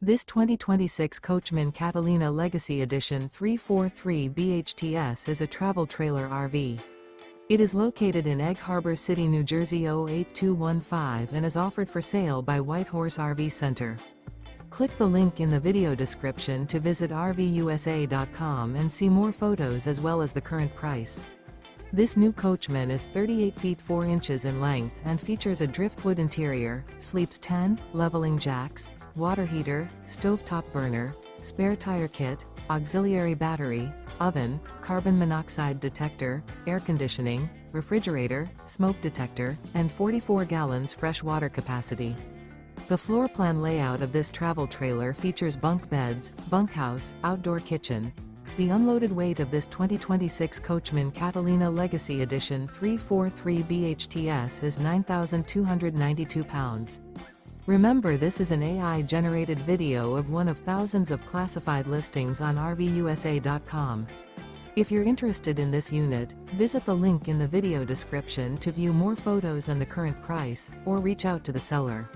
This 2026 Coachmen Catalina Legacy Edition 343 BHTS is a travel trailer RV. It is located in Egg Harbor City, New Jersey 08215 and is offered for sale by White Horse RV Center. Click the link in the video description to visit RVUSA.com and see more photos as well as the current price. This new Coachmen is 38 feet 4 inches in length and features a driftwood interior, sleeps 10, leveling jacks, water heater, stovetop burner, spare tire kit, auxiliary battery, oven, carbon monoxide detector, air conditioning, refrigerator, smoke detector, and 44 gallons fresh water capacity. The floor plan layout of this travel trailer features bunk beds, bunkhouse, outdoor kitchen. The unloaded weight of this 2026 Coachmen Catalina Legacy Edition 343 BHTS is 9,292 pounds. Remember, this is an AI-generated video of one of thousands of classified listings on RVUSA.com. If you're interested in this unit, visit the link in the video description to view more photos and the current price, or reach out to the seller.